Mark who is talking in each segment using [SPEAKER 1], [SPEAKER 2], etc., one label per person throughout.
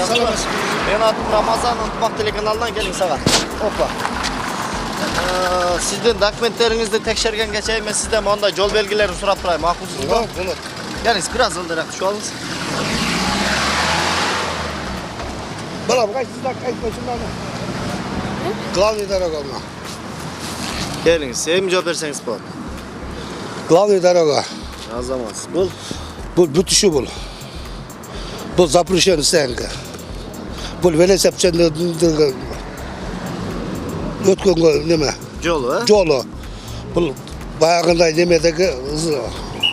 [SPEAKER 1] Мен атым Рамазан, ынтымақ телеканалынан келің саға. Опа. Сіздің документтеріңізді текшерген geçeyim, мен сізден ондай жол белгілерін сұрап тұрайым, мақұлсыз ба?
[SPEAKER 2] Болады.
[SPEAKER 1] Gelіңіз, biraz ылдырақ түшіп алыңыз.
[SPEAKER 2] Балам, қайтпайсың баны? Главный дорога мына.
[SPEAKER 1] Gelіңіз, ем жауап берсеңіз болады.
[SPEAKER 2] Главный дорога.
[SPEAKER 1] Азаматсыз. Бұл
[SPEAKER 2] бүтіші бұл. Бұл запрещен сәңгі. Бұл велосипедші өткенге неме?
[SPEAKER 1] жолы,
[SPEAKER 2] Жолы. Бұл баяғындай немедегі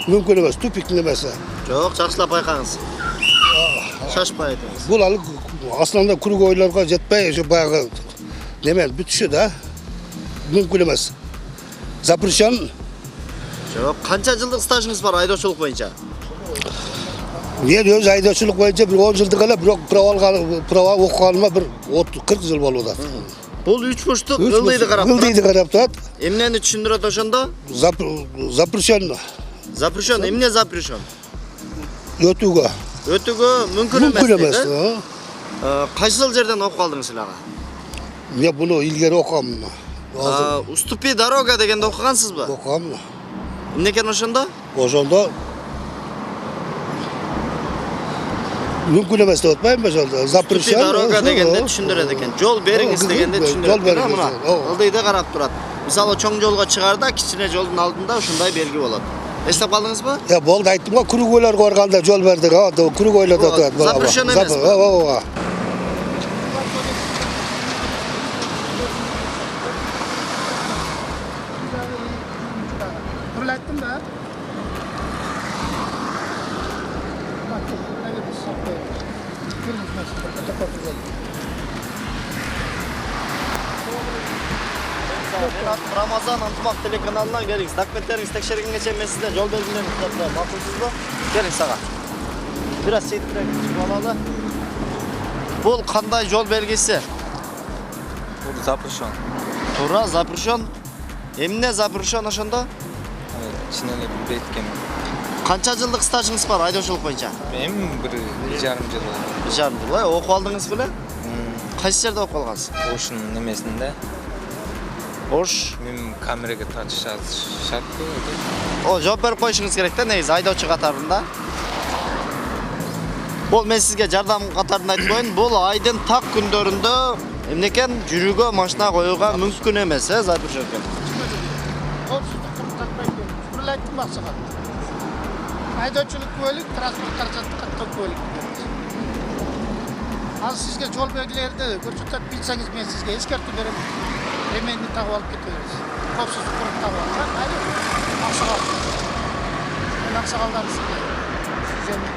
[SPEAKER 2] мүмкін емес, тупик немесі.
[SPEAKER 1] Жоқ, жақсылап байқаңыз. Шашпай айтыңыз.
[SPEAKER 2] Бұл алы асланда круговойларға жетпей, баяғы немен бүтіші да мүмкін емес. Запрещен.
[SPEAKER 1] Жоқ, қанша жылдық стажыңыз бар айдаушылық бойынша?
[SPEAKER 2] Мен өз айдаушылық бойынша бір 10 жылдық әлі, бірақ права оқығаныма бір 40 жыл болуда.
[SPEAKER 1] Бұл 3 бұрыштық ылдыйды қарап тұрады.
[SPEAKER 2] Ылдыйды қарап тұрады.
[SPEAKER 1] Емнені түшіндіреді ошондо?
[SPEAKER 2] Запрещен.
[SPEAKER 1] Запрещен, эмне запрещен?
[SPEAKER 2] Өтуге.
[SPEAKER 1] Өтүүгө мүмкүн
[SPEAKER 2] Мүмкін емес.
[SPEAKER 1] эмес. Кайсы жыл жерден окуп калдыңыз силерга?
[SPEAKER 2] Мен бұны илгери оқығамын.
[SPEAKER 1] Уступи дорога дегенде окугансызбы?
[SPEAKER 2] Оқығамын.
[SPEAKER 1] Эмне экен ошондо?
[SPEAKER 2] Ошондо мүмкін емес деп атпайм ба ошондо?
[SPEAKER 1] Уступи дорога дегенде түшүндүрөт экен. Жол бериңиз дегенде түшүндүрөт.
[SPEAKER 2] Жол бериңиз.
[SPEAKER 1] Ылдыйда карап турат. Мисалы чоң жолго чыгарда кичине жолдун алдында ушундай белги болот. Эстеп калдыңызбы?
[SPEAKER 2] Болду айттым го, круговойлорго барганда жол бердик, круговойлордо турат.
[SPEAKER 1] Запрещен эмес.
[SPEAKER 3] Kurulattım da.
[SPEAKER 1] Мен атым Рамазан, ынтымақ телеканалынан келіңіз. Документтеріңіз текшерген geçen мен сізде жол белгілерін сұрап тұрайын. Мақұлсыз ба? Келің саға. Biraz сейтірек түсіп алалы. Бұл қандай жол белгісі?
[SPEAKER 4] Бұл запрещен.
[SPEAKER 1] Тура, запрещен. Эмне запрещен ошондо?
[SPEAKER 4] Чынеле беткем.
[SPEAKER 1] Қанша жылдық стажыңыз бар айдаушылық бойынша?
[SPEAKER 4] Мен бір жарым жыл болды.
[SPEAKER 1] Жарым жыл. Оқып алдыңыз беле? Қайсы жерде оқып алғансыз?
[SPEAKER 4] Ошын немесінде.
[SPEAKER 1] Ош.
[SPEAKER 4] Мен камераға тартыш шарт қой.
[SPEAKER 1] О, жооп берип коюшуңуз керек да, негизи айдоочу катарында. Бул мен сизге жардам катарында айтып коеюн. Бул айдын так күндөрүндө эмне экен, жүрүүгө машина коюуга мүмкүн эмес, запрещен экен.
[SPEAKER 3] Koopsuzluk kurtarmaydı. Kurulattım bak sana. Aydaçılık bölük, transport karşılıklı katılık bölük. Az sizge yol belgileri de görüntüler bilseniz ben sizge eskertip veririm. Emenini tağıp alıp gidiyoruz. Koopsuzluk kurup tağıp alacak. Haydi. Aksakal. Ben aksakalları sizge. Size mi?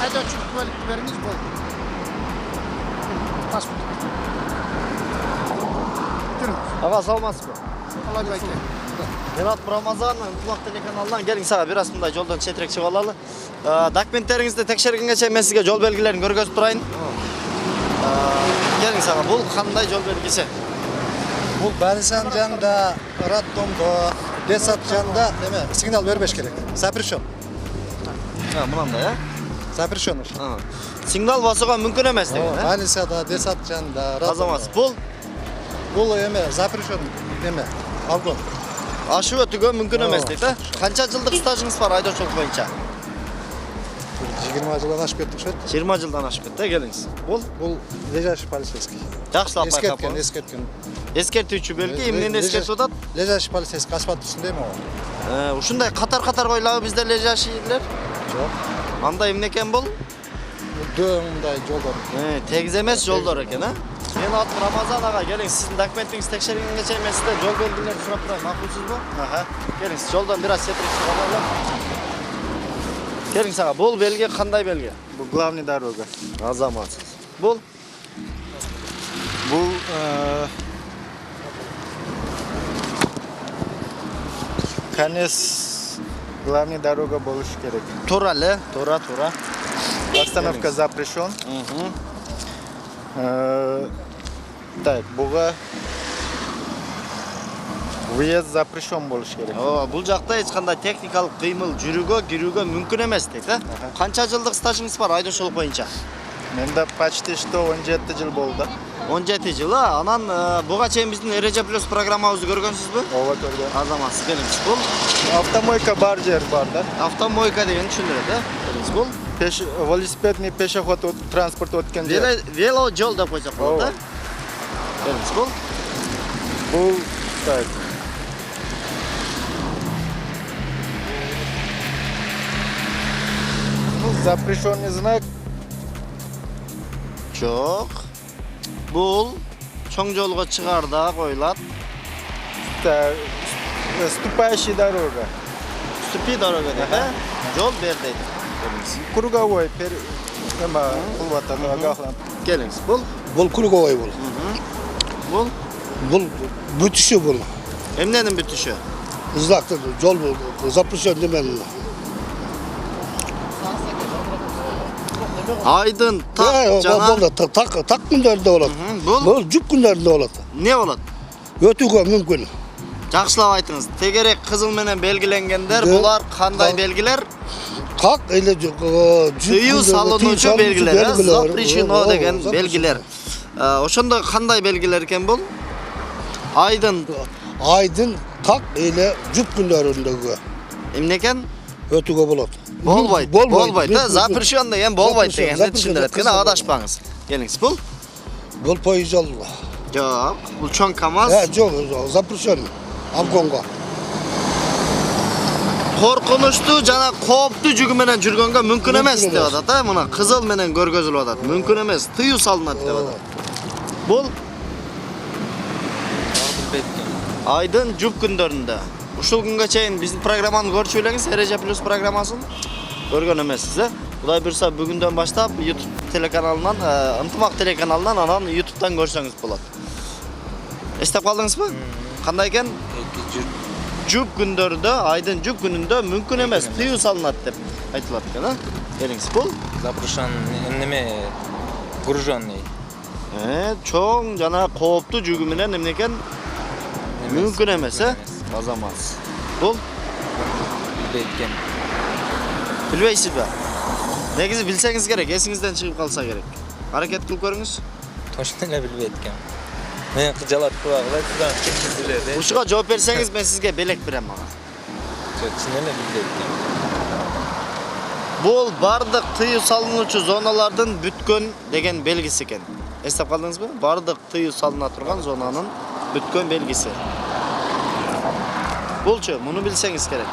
[SPEAKER 3] Aydaçılık bölük veriniz bol. Pasport.
[SPEAKER 1] Ага, саламатсызбы?
[SPEAKER 3] Алай байке.
[SPEAKER 1] Мен атым Рамазан, ынтымақ телеканалынан келиң сага бир аз мындай жолдон четирек чыгып алалы. Документтериңизди текшергенге мен сизге жол белгилерин көргөзүп турайын. Келиң сага, бул кандай жол белгиси?
[SPEAKER 5] Бұл Бәлісан жанында, Раттомдо, Десат жанында сигнал бербеш керек. Запрещен.
[SPEAKER 1] Мынандай,
[SPEAKER 5] Запрещен.
[SPEAKER 1] Сигнал басууга мүмкүн эмес деген,
[SPEAKER 5] Бәлісада, Десат жанында,
[SPEAKER 1] Азаматсыз. Бул
[SPEAKER 5] запрещен алгон.
[SPEAKER 1] ашып өтүүгө мүмкүн эмес дейт, Канча жылдык стажыңыз бар айдоочулук боюнча?
[SPEAKER 5] 20 жылдан ашып кеттік шөт.
[SPEAKER 1] 20 жылдан ашып кетти, келиңиз. Бул
[SPEAKER 5] Лежащий полицейский.
[SPEAKER 1] жакшылап байкап коюңуз.
[SPEAKER 5] Ескерткен.
[SPEAKER 1] Эскертүүчү белги, эмнени ескертип атат?
[SPEAKER 5] Лежащий полицейский асфальт үстүндө эми ол.
[SPEAKER 1] Ушундай катар-катар коюлабы бизде лежащийлер?
[SPEAKER 5] Жок.
[SPEAKER 1] Анда эмне экен бул?
[SPEAKER 5] Дөңдай жолдор.
[SPEAKER 1] Тегиз эмес жолдор экен, Мен атым Рамазан ага, келиңиз, сиздин документиңиз текшергенге мен сизде жол белгилерин сурап турайын, макулсузбу? Келиңиз, жолдон бир аз четирек чыгып алалы. Келиңиз ага, бул белги кандай белги?
[SPEAKER 6] Бул главный дорога.
[SPEAKER 1] Азаматсыз. Бул
[SPEAKER 6] конец главный дорога болуш керек.
[SPEAKER 1] Туура эле, туура.
[SPEAKER 6] Остановка запрещен. Так, буга Выезд запрещен болуш керек.
[SPEAKER 1] Ооба, бул жакта эч кандай техникалык кыймыл жүрүүгө, кирүүгө мүмкүн эмес дейт, э? Канча жылдык стажыңыз бар айдоочулук боюнча?
[SPEAKER 6] Менде почти что 17 жыл болду.
[SPEAKER 1] 17 жыл, анан буга чейин биздин Эреже плюс программабызды көргөнсүзбү?
[SPEAKER 6] Ооба көргөн.
[SPEAKER 1] Азаматсыз келиңиз. Бул
[SPEAKER 6] Автомойка бар жер бар да.
[SPEAKER 1] автомойка деген түшүндүрөт, э? Келиңиз. Бул
[SPEAKER 6] Велосипедный пешеход транспорт өткөн жер.
[SPEAKER 1] вело жол деп койсок болот,
[SPEAKER 6] Ооба.
[SPEAKER 1] э? Келиңиз. Бул
[SPEAKER 6] Бул так. Запрещенный знак.
[SPEAKER 1] жок. Бул чоң жолго чыгарда коюлат.
[SPEAKER 6] Так, ступающая дорога.
[SPEAKER 1] Ступи дорога дейт, э? Жол бер дейт. Келиңиз.
[SPEAKER 6] Круговой. Нема кылып атат агакланып.
[SPEAKER 1] Келиңиз. Бул
[SPEAKER 2] Бұл круговой бұл.
[SPEAKER 1] бул
[SPEAKER 2] Бұл бүтіші бұл.
[SPEAKER 1] эмненин бүтүшү?
[SPEAKER 2] Знакты жол бұл. Запрещен демен.
[SPEAKER 1] Айдын так жана
[SPEAKER 2] Бұл да так күндерінде болады.
[SPEAKER 1] бул
[SPEAKER 2] Бұл жүк күндерінде болады.
[SPEAKER 1] не болот?
[SPEAKER 2] Өтуге мүмкін.
[SPEAKER 1] Жакшылап айтыңыз. Тегерек кызыл менен белгиленгендер, булар кандай белгилер?
[SPEAKER 2] Так или жүк
[SPEAKER 1] Тыюу салынуучу белгилер, запрещено деген белгилер. Ошондо кандай белгилер экен бул? Айдын
[SPEAKER 2] Айдын так или жүк күндеріндегі
[SPEAKER 1] эмне экен?
[SPEAKER 2] өтуге болады.
[SPEAKER 1] Болбойт. Болбойт. Запрещен деген болбойт
[SPEAKER 2] Запрещен,
[SPEAKER 1] дегенди түшүндүрөт экен.
[SPEAKER 2] запрещен.
[SPEAKER 1] Адашпаңыз. Келиңиз. Бул
[SPEAKER 2] Бұл пойыз жол.
[SPEAKER 1] жок. Бул чоң КамАЗ.
[SPEAKER 2] Жоқ, запрещен. Обгонға.
[SPEAKER 1] Коркунучтуу жана кооптуу жүгү менен жүргөнгө мүмкүн эмес
[SPEAKER 2] Мүмкүн
[SPEAKER 1] деп
[SPEAKER 2] эмес.
[SPEAKER 1] атат, э? Мына кызыл менен көргөзүлүп атат. Мүмкүн эмес, тыюу салынат деп атат. Бул
[SPEAKER 4] Билбейт экен.
[SPEAKER 1] айдын жүк күндөрүндө. Ушул күнгө чейин биздин программаны көрчү белеңиз, Эреже плюс программасын. Көргөн эмессиз, э? Кудай буйрса бүгүндөн баштап YouTube телеканалынан, Ынтымак телеканалынан, анан YouTube'дан көрсөңүз болот. Эстеп калдыңызбы? Кандай экен? Жүк күндөрүндө, айдын жүк күнүндө мүмкүн эмес, тыюу салынат деп айтылат экен, э? Келиңиз. Бул
[SPEAKER 4] Запрещен неме груженный.
[SPEAKER 1] чоң жана кооптуу жүгү менен эмне экен? Мүмкүн эмес, э? Азаматсыз. Бул
[SPEAKER 4] Билбейт экен.
[SPEAKER 1] билбейсизби? Негизи билсеңиз керек, эсиңизден чыгып калса керек. Аракет кылып көрүңүз.
[SPEAKER 4] Точно эле билбейт экен. Мен кыжалат кылабы, сиздан кечирилет.
[SPEAKER 1] Ушуга жооп берсеңиз мен сизге белек берем ага.
[SPEAKER 4] Чын эле билбейт экен.
[SPEAKER 1] Бул бардык тыюу салынуучу зоналардын бүткөн деген белгиси экен. Эстеп калдыңызбы? Бардык тыюу салына турган зонанын бүткөн белгиси. Булчу, муну билсеңиз керек.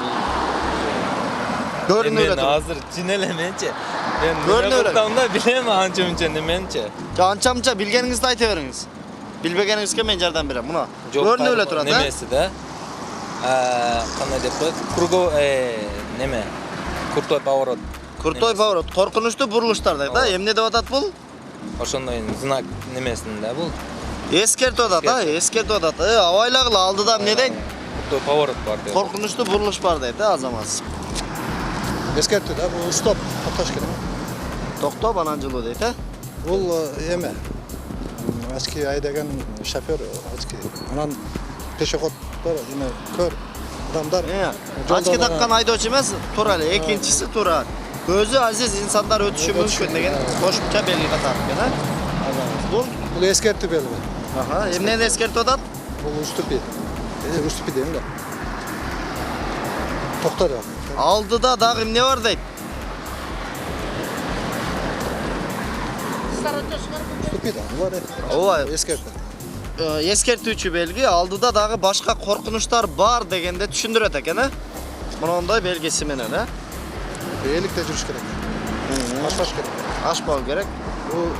[SPEAKER 1] Көрүнүп
[SPEAKER 4] Мен
[SPEAKER 1] эле.
[SPEAKER 4] азыр чын эле менчи. Мен
[SPEAKER 1] Көрүнүп эле.
[SPEAKER 4] да билем анча-мунча неменчи.
[SPEAKER 1] Анча-мунча билгениңизди айта бериңиз. Билбегениңизге мен жардам берем. Муна көрүнүп эле турат, э?
[SPEAKER 4] Немеси да? Кандай деп коет? Неме? Крутой поворот.
[SPEAKER 1] Крутой поворот, коркунучтуу бурулуштар да, эмне деп атат бул?
[SPEAKER 4] Ошондой знак немесинде бул.
[SPEAKER 1] Эскертип атат, эскертип атат. Абайлагыла алдыда эмне дейт?
[SPEAKER 4] Крутой поворот бар деп.
[SPEAKER 1] Коркунучтуу бурулуш бар дейт, азаматсыз.
[SPEAKER 5] Ескертті да, бұл стоп, тоқташ керек.
[SPEAKER 1] Токтоп анан жылуу дейт, э?
[SPEAKER 5] Бұл еме, ачки айдаган шофер, ачки, анан пешеходтар, эме, көр адамдар.
[SPEAKER 1] Ачки таккан айдоочу эмес, туура эле, экинчиси туура. Көзү азиз инсандар өтүшү мүмкүн деген кошумча белги катат экен, э? Бул
[SPEAKER 5] Бұл ескертті белгі.
[SPEAKER 1] эмнени эскертип атат?
[SPEAKER 5] Бұл уступи. Уступи дейм да. Тоқтар ya.
[SPEAKER 1] Алдыда дагы эмне бар дейт?
[SPEAKER 5] Уступи да, бар.
[SPEAKER 1] Ооба,
[SPEAKER 5] Ескертті.
[SPEAKER 1] эскертүүчү белги, алдыда дагы башка коркунучтар бар дегенде түшүндүрөт экен, э? Мындай белгиси менен, э?
[SPEAKER 5] Эликте жүрүш керек. Ашпаш керек.
[SPEAKER 1] Ашпау керек.
[SPEAKER 5] Бұл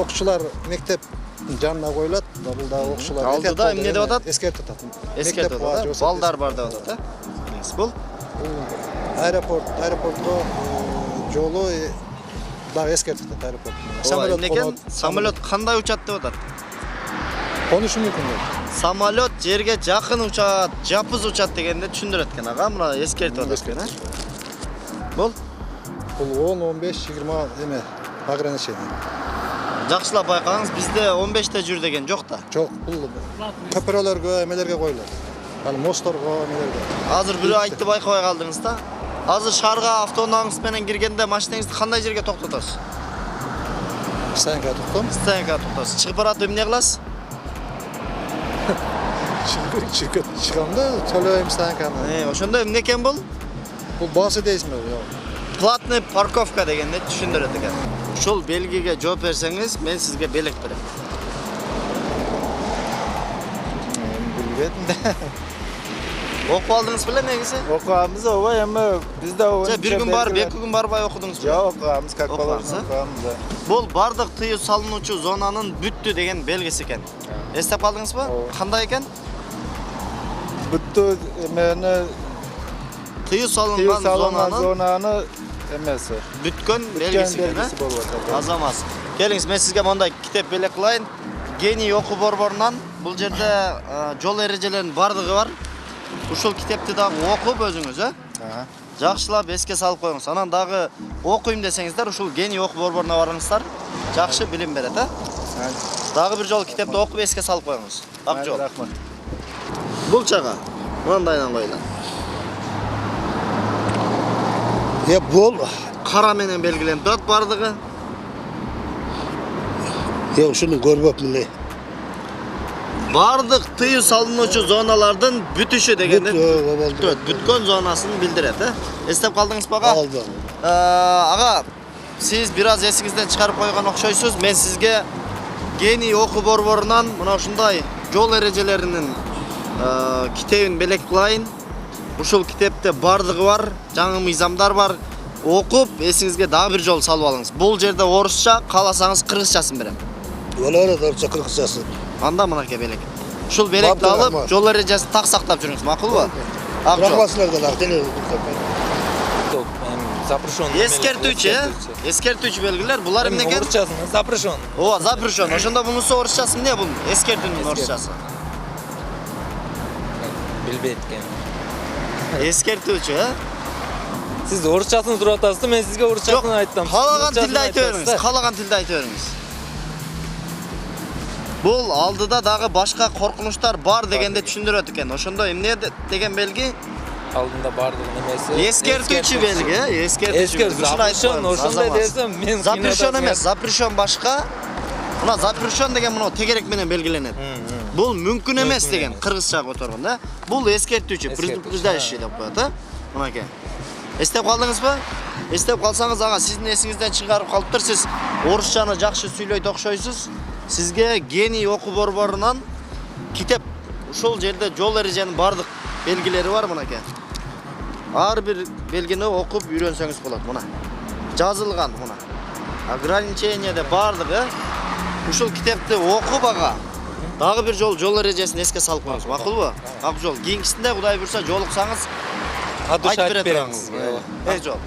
[SPEAKER 5] оқушылар мектеп жанына қойылат, бұл да оқушылар
[SPEAKER 1] Алдыда эмне деп атат?
[SPEAKER 5] Ескертіп атат.
[SPEAKER 1] Эскертип атат, балдар бар деп атат, э? Бул
[SPEAKER 5] аэропортко жолу да ескертип атат аэропорт.
[SPEAKER 1] самолет экен, самолет кандай учат деп атат?
[SPEAKER 5] Конушу мүмкүн.
[SPEAKER 1] Самолет жерге жакын учат, жапыз учат дегенде түшүндүрөт экен ага, мына эскертип атат экен, э? Бул
[SPEAKER 5] Бұл 10, 15, 20 эме ограничение.
[SPEAKER 1] Жакшылап байкаңыз, бизде 15 жүр деген жок да.
[SPEAKER 5] Жоқ, бұл көпірелерге, эмелерге коюлат. Ал мостторго, эмелерге.
[SPEAKER 1] Азыр бирөө айтты байкабай калдыңыз да. Азыр шаарга автоунааңыз менен киргенде машинаңызды кандай жерге токтотосуз?
[SPEAKER 5] Стоянка токтом.
[SPEAKER 1] Стоянкага токтотосуз. Чыгып барат эмне кыласыз?
[SPEAKER 5] Чыгамда төлөйм стоянканы.
[SPEAKER 1] Ошондо эмне экен бул?
[SPEAKER 5] Бұл басы дейсизби? Жок.
[SPEAKER 1] Платный парковка дегенди түшүндүрөт экен. Ушул белгиге жооп берсеңиз, мен сизге белек берем.
[SPEAKER 6] Билбедим да.
[SPEAKER 1] Окуп алдыңыз беле негизи?
[SPEAKER 6] Окуганбыз ооба, эми бизде
[SPEAKER 1] Же бир күн барып, 2 күн барбай окудуңуз беле?
[SPEAKER 6] Жок, окуганбыз, как
[SPEAKER 1] Окуганбыз,
[SPEAKER 6] положено окуганбыз. Да.
[SPEAKER 1] Бул бардык тыюу салынуучу зонанын бүттү деген белгиси экен. Эстеп калдыңызбы? Кандай экен?
[SPEAKER 6] Бүттү эмени
[SPEAKER 1] Тыюу салынган зонанын
[SPEAKER 6] зонаны эмеси.
[SPEAKER 1] бүткөн белгиси экен,
[SPEAKER 6] Белгиси болуп атат.
[SPEAKER 1] Азамат. Келиңиз, мен сизге мондай китеп белек кылайын. Гений окуу борборунан бул жерде жол эрежелеринин бардыгы бар. Ушул китепти дагы окуп өзүңүз, жакшылап эске салып коюңуз. Анан дагы окуйм десеңиздер, ушул Гений окуу борборуна барыңыздар. Жакшы билим берет, Дагы бир жол китепти окуп эске салып коюңуз. Ак жол.
[SPEAKER 6] Рахмат.
[SPEAKER 1] Бул чага мындайдан коюлат.
[SPEAKER 2] Бул
[SPEAKER 1] Кара менен белгиленип турат бардыгы.
[SPEAKER 2] ушуну көрбөпмүн.
[SPEAKER 1] Бардык тыюу салынуучу зоналардын бүтүшү дегенди бүткөн зонасын билдирет, Эстеп калдыңызбы ага?
[SPEAKER 2] Алды.
[SPEAKER 1] Ага, сиз бир аз эсиңизден чыгарып койгон окшойсуз. Мен сизге Гений окуу борборунан мына ушундай жол эрежелеринин китебин белек кылайын. Ушул китепте бардыгы бар, жаңы мыйзамдар бар. Окуп, эсиңизге дагы бир жол салып алыңыз. Бул жерде орусча, кааласаңыз кыргызчасын берем.
[SPEAKER 2] Олар да кыргызчасы.
[SPEAKER 1] Анда мынакей белек. Ушул белекти алып, жол эрежесин так сактап жүрүңүз, макулбу? Ак жол.
[SPEAKER 2] Рахматсыздар да,
[SPEAKER 4] Запрещен.
[SPEAKER 1] Эскертүүчү белгилер. Булар эмне экен?
[SPEAKER 4] Орусчасын, запрещен.
[SPEAKER 1] Ооба, запрещен. Ошондо бунусу орусчасы эмне бул? Эскертүүнүн орусчасы.
[SPEAKER 4] Билбейт экен.
[SPEAKER 1] Эскертүүчү,
[SPEAKER 4] Сиз орусчасын сурап атасыз, мен сизге орусчасын айттым.
[SPEAKER 1] Каалаган тилде айта бериңиз. Каалаган тилде айта бериңиз. Бул алдыда дагы башка коркунучтар бар дегенди түшүндүрөт экен. Ошондо эмне деген белги?
[SPEAKER 4] Алдында бардыгы немеси?
[SPEAKER 1] Эскертүүчү белги, эскертүүчү.
[SPEAKER 4] Запрещен, ошондой десем, мен
[SPEAKER 1] запрещен эмес, запрещен башка. Мына запрещен деген мына тегерек менен белгиленет. Бул мүмкүн эмес деген кыргызча которгон, Бул эскертүүчү, предупреждающий деп коет, Мынакей. Эстеп калдыңызбы? Эстеп калсаңыз, ага, сиздин эсиңизден чыгарып калыптыр. Сиз орусчаны жакшы сүйлөйт окшойсуз. Сизге Гений окуу борборунан китеп. Ушул жерде жол эреженин бардык белгилери бар, мынакей. Ар бир белгини окуп үйрөнсөңүз болот, мына. Жазылган, мына. Ограничениеде бардыгы. Ушул китепти окуп, ага, дагы бир жол эрежесин эске салып коюңуз, макулбу? Ак жол. Кийинкисинде Кудай буйрса жолуксаңыз,
[SPEAKER 4] Айтып
[SPEAKER 1] айтып берет
[SPEAKER 4] беремиз.
[SPEAKER 1] Ак жол.